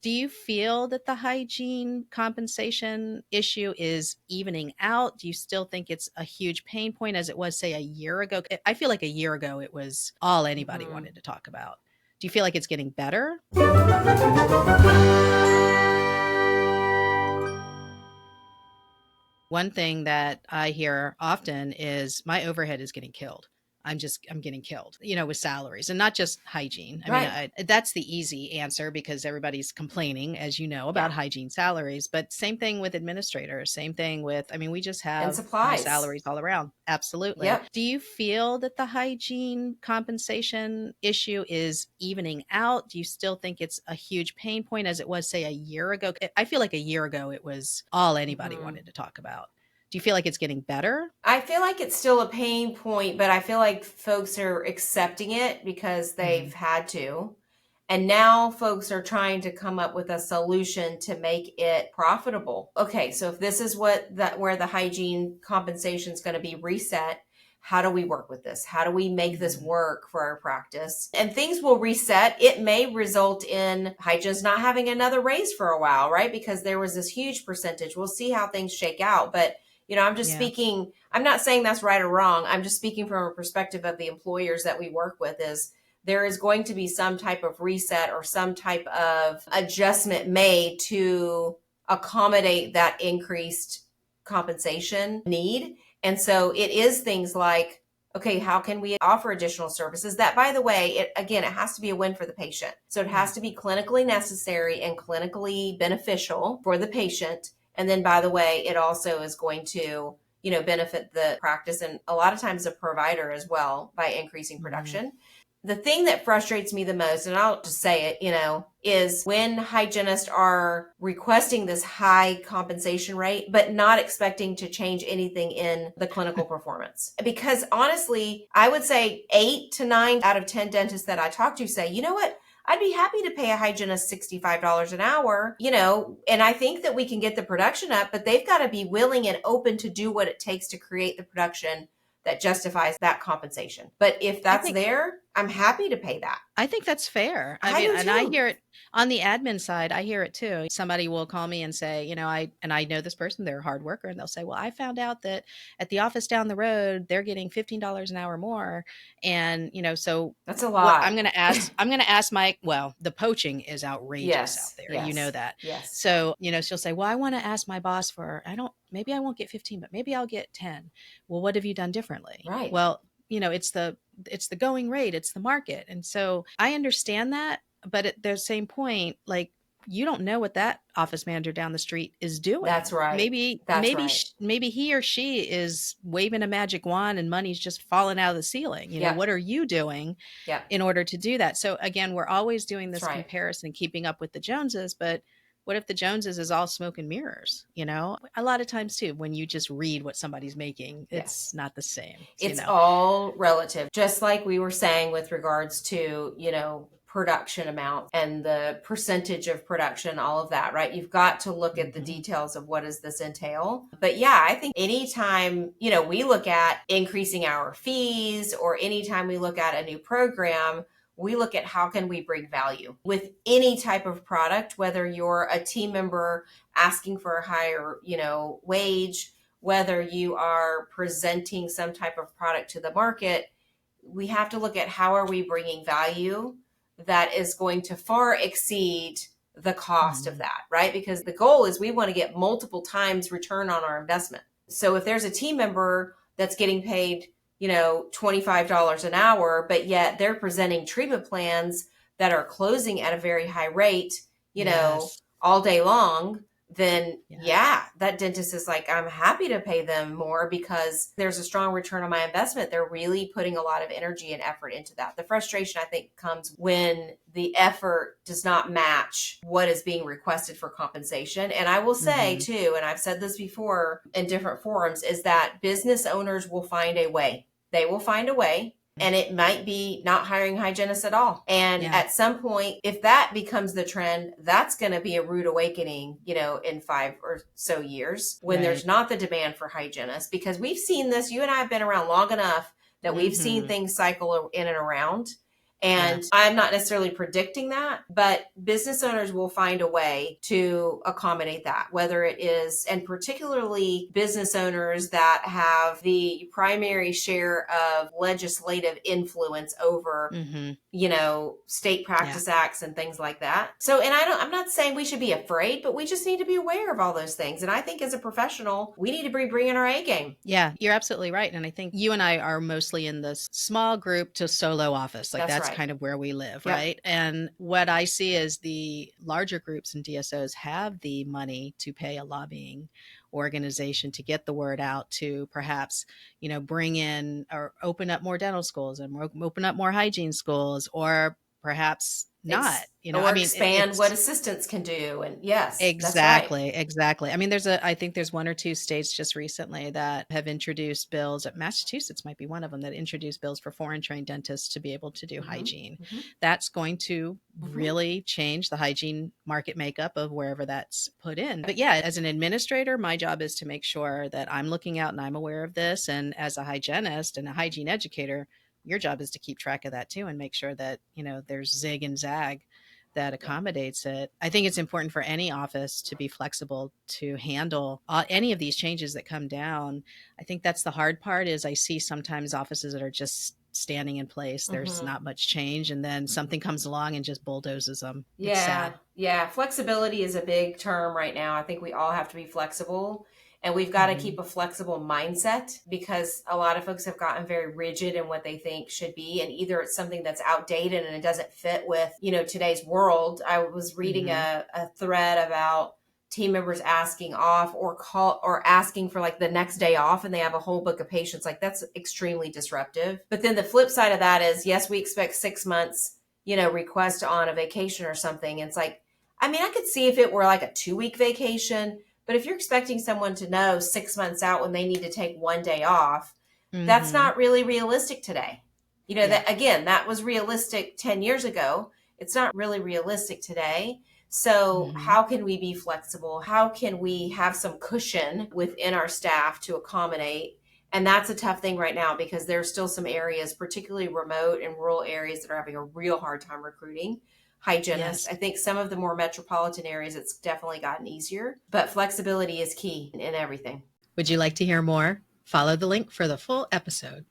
Do you feel that the hygiene compensation issue is evening out? Do you still think it's a huge pain point as it was, say, a year ago? I feel like a year ago it was all anybody Hmm. wanted to talk about. Do you feel like it's getting better? One thing that I hear often is my overhead is getting killed. I'm getting killed, with salaries and not just hygiene. I mean, Right. that's the easy answer because everybody's complaining, as you know, Yeah. about hygiene salaries. But same thing with administrators, same thing with, I mean, we just And have high supplies. salaries all around. Absolutely. Yep. Do you feel that the hygiene compensation issue is evening out? Do you still think it's a huge pain point as it was, say, a year ago? I feel like a year ago it was all anybody Hmm. wanted to talk about. Do you feel like it's getting better? I feel like it's still a pain point, but I feel like folks are accepting it because Mhm. they've had to. And now folks are trying to come up with a solution to make it profitable. Okay, so if this is where the hygiene compensation is going to be reset, how do we work with this? How do we make this Mhm. work for our practice? And things will reset. It may result in hygienists not having another raise for a while, right? Because there was this huge percentage. We'll see how things shake out. But I'm just Yeah. speaking, I'm not saying that's right or wrong. I'm just speaking from a perspective of the employers that we work with is there is going to be some type of reset or some type of adjustment made to accommodate that increased compensation need. And so it is things like, okay, how can we offer additional services that, by the way, it has to be a win for the patient. So it Yeah. has to be clinically necessary and clinically beneficial for the patient. And then, by the way, it also is going to benefit the practice and a lot of times the provider as well by increasing Mhm. production. The thing that frustrates me the most, and I'll just say it, is when hygienists are requesting this high compensation rate, but not expecting to change anything in the clinical performance. Because honestly, I would say 8 to 9 out of 10 dentists that I talk to say, you know what? I'd be happy to pay a hygienist $65 an hour, and I think that we can get the production up, but they've got to be willing and open to do what it takes to create the production that justifies that compensation. But if I that's think there, I'm happy to pay that. I think that's fair. I I mean, do and I too. hear it on the admin side, I hear it too. Somebody will call me and say, I know this person, they're a hard worker, and they'll say, "Well, I found out that at the office down the road, they're getting $15 an hour more." And, so That's a what lot. I'm going to ask my, well, the poaching is outrageous out Yes, there. You know yes, that. yes. So, she'll say, "Well, I want to ask my boss for, maybe I won't get 15, but maybe I'll get 10." Well, what have you done differently? Right. Well, it's the going rate, it's the market. And so I understand that, but at the same point, like, you don't know what that office manager down the street is That's doing. right. Maybe That's right. maybe he or she is waving a magic wand and money's just falling out of the ceiling. Yep. What are you doing Yep. in order to do that? So again, we're always doing That's this right. comparison, keeping up with the Joneses, but what if the Joneses is all smoke and mirrors? A lot of times too, when you just read what somebody's making, it's Yes. not the same. It's all relative. Just like we were saying with regards to, production amount and the percentage of production, all of that, right? You've got to look at the Mhm. details of what does this entail. But yeah, I think anytime, we look at increasing our fees or anytime we look at a new program, we look at how can we bring value with any type of product, whether you're a team member asking for a higher, wage, whether you are presenting some type of product to the market. We have to look at how are we bringing value that is going to far exceed the cost of Mhm. that, right? Because the goal is we want to get multiple times return on our investment. So if there's a team member that's getting paid, $25 an hour, but yet they're presenting treatment plans that are closing at a very high rate, Yes. all day long, then Yes. yeah, that dentist is like, I'm happy to pay them more because there's a strong return on my investment. They're really putting a lot of energy and effort into that. The frustration, I think, comes when the effort does not match what is being requested for compensation. And I will say, Mhm. too, and I've said this before in different forums, is that business owners will find a way. They will find a way, and it might be not hiring hygienists at all. And Yeah. at some point, if that becomes the trend, that's going to be a rude awakening, in 5 or so years when Right. there's not the demand for hygienists. Because we've seen this, you and I have been around long enough that we've seen Mhm. things cycle in and around. Yeah. And I'm not necessarily predicting that, but business owners will find a way to accommodate that, whether it is, and particularly business owners that have the primary share of legislative influence over, Mm-hmm. state Yeah. practice acts and things like that. So, and I'm not saying we should be afraid, but we just need to be aware of all those things. And I think as a professional, we need to be bringing our A game. Yeah, you're absolutely right. And I think you and I are mostly in this small group to solo office. Like That's that's right. kind of where we live, Yep. right? And what I see is the larger groups and DSOs have the money to pay a lobbying organization to get the word out, to perhaps, bring in or open up more dental schools and open up more hygiene schools, or perhaps not. I Or mean, expand what it's assistants can do. And yes, that's right. exactly, exactly. I mean, I think there's one or two states just recently that have introduced bills. Massachusetts might be one of them that introduced bills for foreign trained dentists to be able to do Mm-hmm. hygiene. Mm-hmm. That's going to Mm-hmm. really change the hygiene market makeup of wherever that's put in. But yeah, as an administrator, my job is to make sure that I'm looking out and I'm aware of this. And as a hygienist and a hygiene educator, your job is to keep track of that too and make sure that, there's zig and zag that Yeah. accommodates it. I think it's important for any office to be flexible to handle any of these changes that come down. I think that's the hard part is I see sometimes offices that are just standing in place. There's Mm-hmm. not much change and then something comes along and just bulldozes them. It's Yeah, sad. yeah. Flexibility is a big term right now. I think we all have to be flexible, and we've got to keep Hmm. a flexible mindset because a lot of folks have gotten very rigid in what they think should be, and either it's something that's outdated and it doesn't fit with, today's world. I was reading Hmm. a thread about team members asking off or asking for like the next day off, and they have a whole book of patients. Like, that's extremely disruptive. But then the flip side of that is, yes, we expect 6 months request on a vacation or something. It's like, I mean, I could see if it were like a 2 week vacation, but if you're expecting someone to know 6 months out when they need to take one day off, that's Hmm. not really realistic today. Yeah. That again, that was realistic 10 years ago. It's not really realistic today. So, Hmm. how can we be flexible? How can we have some cushion within our staff to accommodate? And that's a tough thing right now because there's still some areas, particularly remote and rural areas, that are having a real hard time recruiting hygienists. Yes. I think some of the more metropolitan areas, it's definitely gotten easier, but flexibility is key in everything. Would you like to hear more? Follow the link for the full episode.